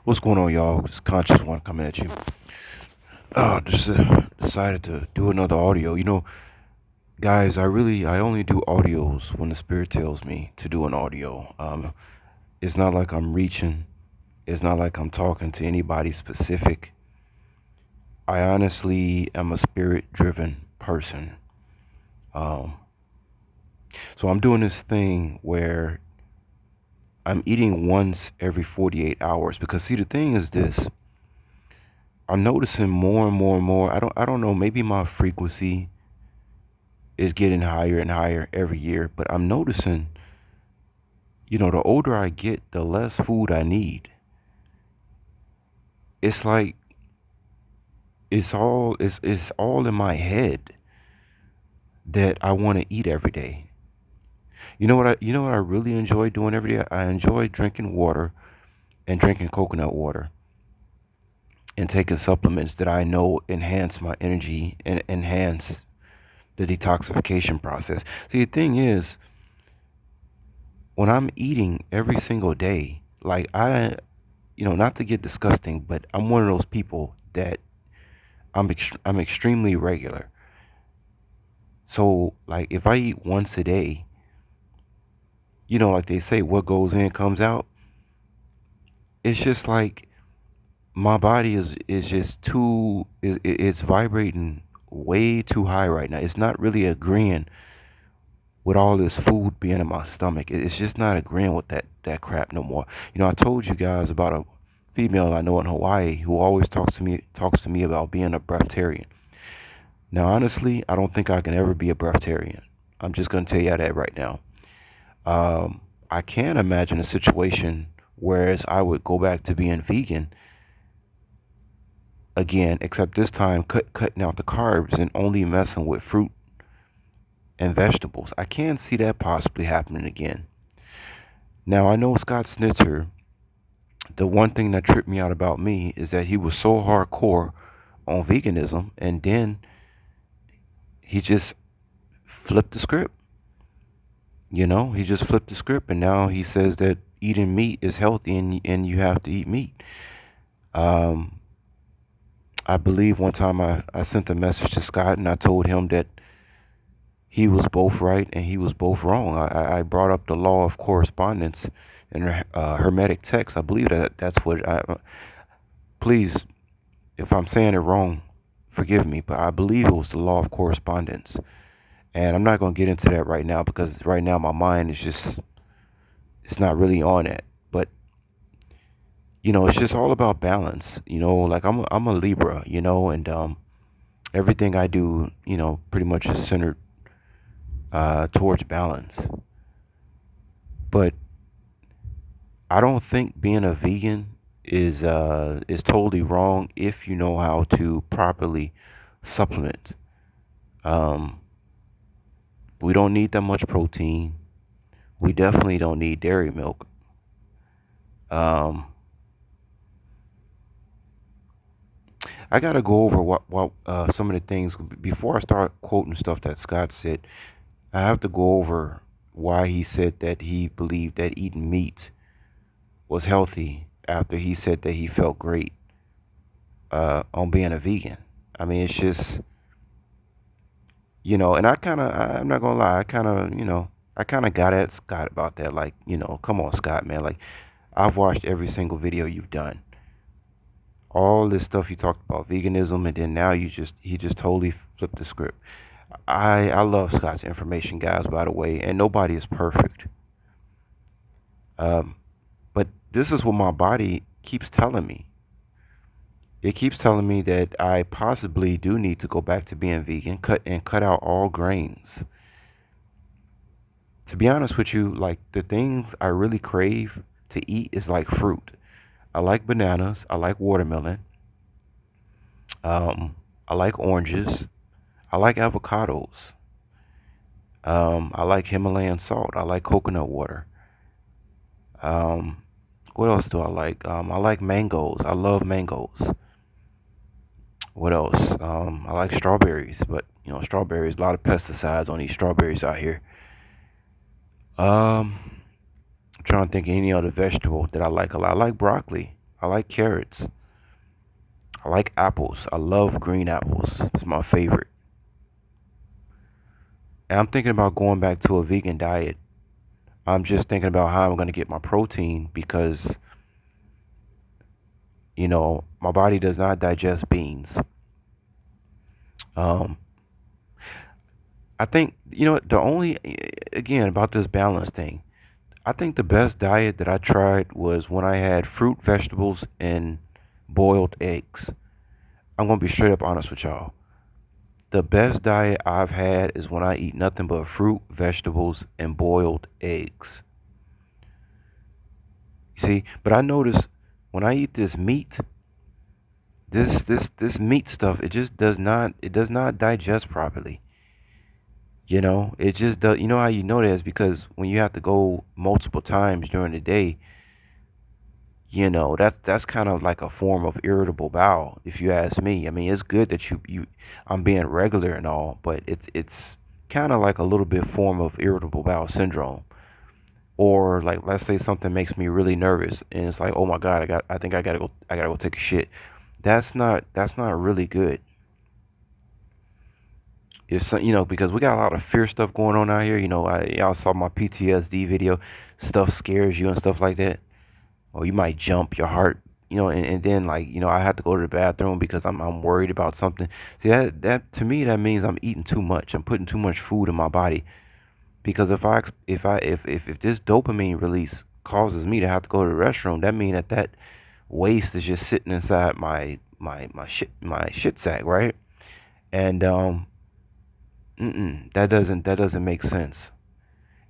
What's going on, y'all? This conscious one coming at you. Just decided to do another audio. Guys, I only do audios when the spirit tells me to do an audio. It's not like I'm reaching. It's not like I'm talking to anybody specific. I honestly am a spirit-driven person. Um, so I'm doing this thing where I'm eating once every 48 hours because see, the thing is this. I'm noticing more and more and more. I don't know, maybe my frequency is getting higher and higher every year, but I'm noticing, the older I get, the less food I need. It's like it's all in my head that I want to eat every day. You know what I really enjoy doing every day? I enjoy drinking water and drinking coconut water and taking supplements that I know enhance my energy and enhance the detoxification process. See, the thing is, when I'm eating every single day, like not to get disgusting, but I'm one of those people that I'm extremely regular. So like if I eat once a day, like they say, what goes in comes out. It's just like my body is just too it's vibrating way too high right now. It's not really agreeing with all this food being in my stomach. It's just not agreeing with that crap no more. I told you guys about a female I know in Hawaii who always talks to me about being a breatharian. Now, honestly, I don't think I can ever be a breatharian. I'm just gonna tell you that right now. I can imagine a situation whereas I would go back to being vegan again, except this time cutting out the carbs and only messing with fruit and vegetables. I can see that possibly happening again. Now I know Scott Snitzer. The one thing that tripped me out about me is that he was so hardcore on veganism, and then he just flipped the script. He just flipped the script, and now he says that eating meat is healthy, and you have to eat meat. Um, I believe one time I sent a message to Scott, and I told him that he was both right and he was both wrong. I brought up the law of correspondence in Hermetic text. I believe that's what I. Please, if I'm saying it wrong, forgive me, but I believe it was the law of correspondence. And I'm not going to get into that right now because right now my mind is just, it's not really on it. But, it's just all about balance. Like I'm a Libra, and everything I do, pretty much is centered towards balance. But I don't think being a vegan is totally wrong if you know how to properly supplement. Um, we don't need that much protein. We definitely don't need dairy milk. Um, I gotta go over what some of the things before I start quoting stuff that Scott said. I have to go over why he said that he believed that eating meat was healthy after he said that he felt great on being a vegan. I mean, it's just and I'm not gonna lie, I kind of got at Scott about that. Like, come on, Scott, man. Like, I've watched every single video you've done. All this stuff you talked about veganism, and then now he just totally flipped the script. I love Scott's information, guys. By the way, and nobody is perfect. Um, but this is what my body keeps telling me. It keeps telling me that I possibly do need to go back to being vegan, cut out all grains. To be honest with you, like the things I really crave to eat is like fruit. I like bananas. I like watermelon. Um, I like oranges. I like avocados. I like Himalayan salt. I like coconut water. Um, what else do I like? I like mangoes. I love mangoes. What else? I like strawberries, but strawberries, a lot of pesticides on these strawberries out here. I'm trying to think of any other vegetable that I like a lot. I like broccoli. I like carrots. I like apples. I love green apples. It's my favorite. And I'm thinking about going back to a vegan diet. I'm just thinking about how I'm going to get my protein because, my body does not digest beans. Um, I think, the only, again, about this balance thing, I think the best diet that I tried was when I had fruit, vegetables, and boiled eggs. I'm going to be straight up honest with y'all. The best diet I've had is when I eat nothing but fruit, vegetables, and boiled eggs. See, but I notice when I eat this meat, this meat stuff, it does not digest properly. It just does. You know how you know that is because when you have to go multiple times during the day, that's kind of like a form of irritable bowel, if you ask me. I mean, it's good that I'm being regular and all, but it's kind of like a little bit form of irritable bowel syndrome. Or like, let's say something makes me really nervous, and it's like, oh my God, I think I gotta go take a shit. That's not really good. Because we got a lot of fear stuff going on out here. Y'all saw my PTSD video. Stuff scares you and stuff like that, or you might jump your heart. And then like I have to go to the bathroom because I'm worried about something. See, that to me, that means I'm eating too much. I'm putting too much food in my body. Because if this dopamine release causes me to have to go to the restroom, that means that waste is just sitting inside my shit sack, right? And that doesn't make sense.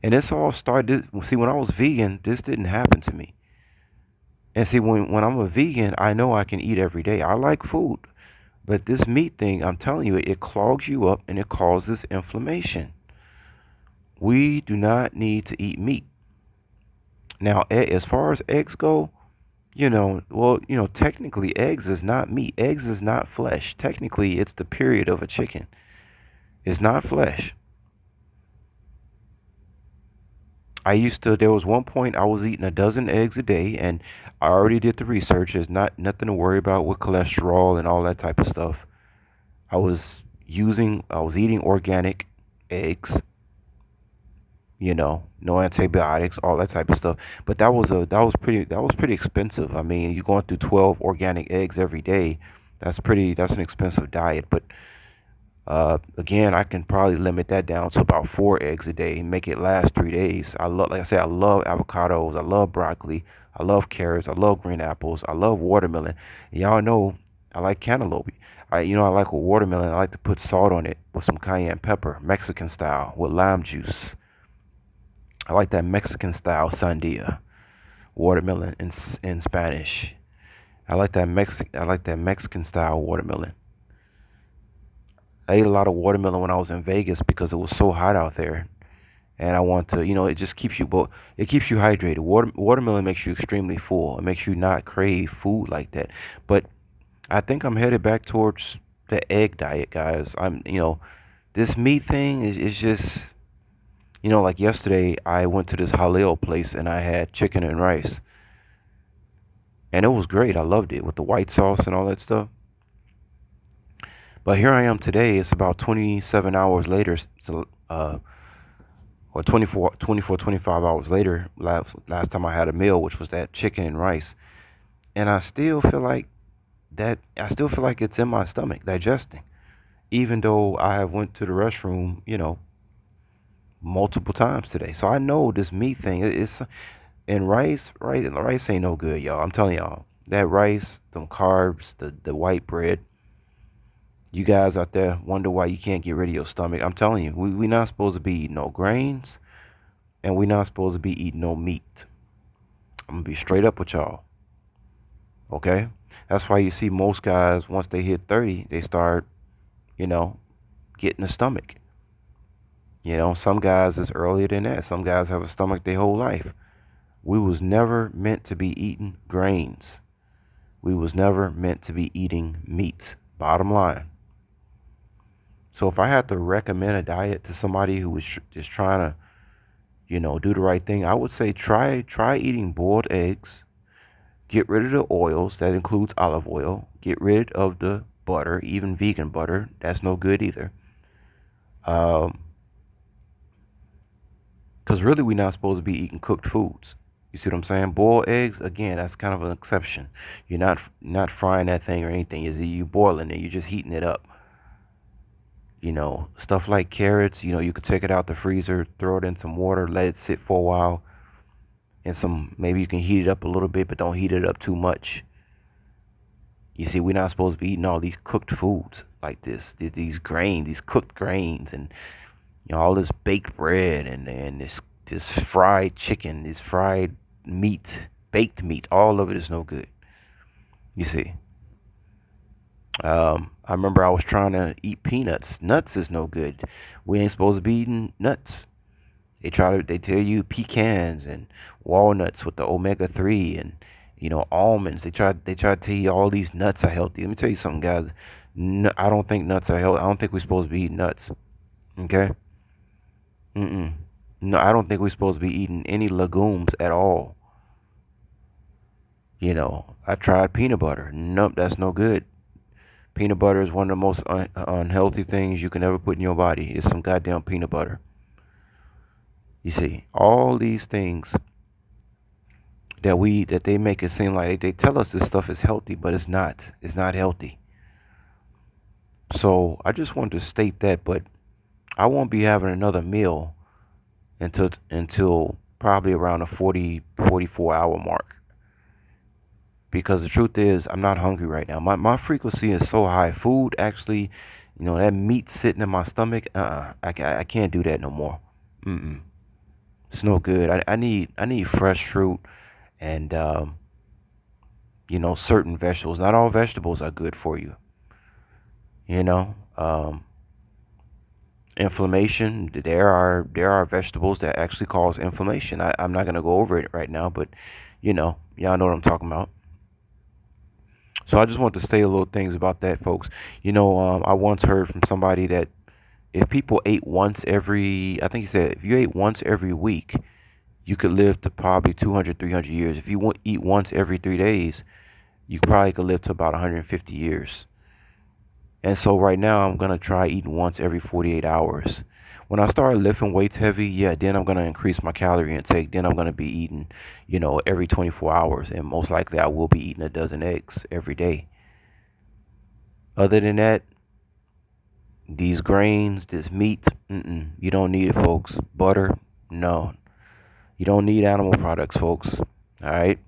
And this all started. See, when I was vegan, this didn't happen to me. And see, when I'm a vegan, I know I can eat every day. I like food, but this meat thing, I'm telling you, it clogs you up and it causes inflammation. We do not need to eat meat. Now, as far as eggs go, well, technically, eggs is not meat. Eggs is not flesh. Technically, it's the period of a chicken. It's not flesh. There was one point I was eating a dozen eggs a day, and I already did the research. There's not nothing to worry about with cholesterol and all that type of stuff. I was eating organic eggs, no antibiotics, all that type of stuff. But that was pretty expensive. I mean, you're going through 12 organic eggs every day. That's an expensive diet. But again, I can probably limit that down to about 4 eggs a day and make it last 3 days. Like I said, I love avocados. I love broccoli. I love carrots. I love green apples. I love watermelon. Y'all know I like cantaloupe. I like a watermelon. I like to put salt on it with some cayenne pepper, Mexican style, with lime juice. I like that Mexican style sandia, watermelon in Spanish. I like that Mexican style watermelon. I ate a lot of watermelon when I was in Vegas because it was so hot out there, and I want to, it just keeps you it keeps you hydrated. Watermelon makes you extremely full. It makes you not crave food like that. But I think I'm headed back towards the egg diet, guys. This meat thing is just, like yesterday I went to this halal place and I had chicken and rice, and it was great. I loved it with the white sauce and all that stuff. But here I am today. It's about 27 hours later, so, or 25 hours later. Last time I had a meal, which was that chicken and rice, and I still feel like it's in my stomach digesting, even though I have went to the restroom, multiple times today. So I know this meat thing is, and rice ain't no good, y'all. I'm telling y'all, that rice, them carbs, the white bread. You guys out there wonder why you can't get rid of your stomach. I'm telling you, we not supposed to be eating no grains, and we not supposed to be eating no meat. I'm gonna be straight up with y'all. Okay? That's why you see most guys, once they hit 30, they start, you know, getting a stomach. Some guys is earlier than that. Some guys have a stomach their whole life. We was never meant to be eating grains. We was never meant to be eating meat. Bottom line. So if I had to recommend a diet to somebody who was just trying to, do the right thing, I would say try eating boiled eggs, Get rid of the oils. That includes olive oil. Get rid of the butter, even vegan butter. That's no good either. Because really, we're not supposed to be eating cooked foods. You see what I'm saying? Boiled eggs, again, that's kind of an exception. You're not frying that thing or anything. You boiling it. You're just heating it up. Stuff like carrots. You could take it out the freezer, throw it in some water, let it sit for a while, and maybe you can heat it up a little bit, but don't heat it up too much. You see, we're not supposed to be eating all these cooked foods like this. These grains, these cooked grains, and all this baked bread and this fried chicken, this fried meat, baked meat. All of it is no good. You see. I remember I was trying to eat peanuts. Nuts is no good. We ain't supposed to be eating nuts. They tell you pecans and walnuts with the omega-3 and almonds. They try to tell you all these nuts are healthy. Let me tell you something, guys. No, I don't think nuts are healthy. I don't think we're supposed to be eating nuts. Okay? No, I don't think we're supposed to be eating any legumes at all. I tried peanut butter. Nope, that's no good. Peanut butter is one of the most unhealthy things you can ever put in your body. It's some goddamn peanut butter. You see, all these things that they make it seem like they tell us this stuff is healthy, but it's not. It's not healthy. So I just wanted to state that, but I won't be having another meal until probably around the 44 hour mark. Because the truth is, I'm not hungry right now. My frequency is so high. Food actually, that meat sitting in my stomach. I can't do that no more. It's no good. I need fresh fruit and certain vegetables. Not all vegetables are good for you. You know, inflammation. There are vegetables that actually cause inflammation. I'm not gonna go over it right now, but y'all know what I'm talking about. So I just want to say a little things about that, folks. I once heard from somebody that if people ate once every, I think he said, if you ate once every week, you could live to probably 200, 300 years. If you eat once every 3 days, you probably could live to about 150 years. And so right now, I'm going to try eating once every 48 hours. When I start lifting weights heavy, yeah, then I'm going to increase my calorie intake. Then I'm going to be eating, every 24 hours. And most likely I will be eating a dozen eggs every day. Other than that, these grains, this meat, you don't need it, folks. Butter, no. You don't need animal products, folks. All right?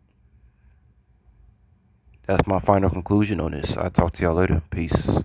That's my final conclusion on this. I'll talk to y'all later. Peace.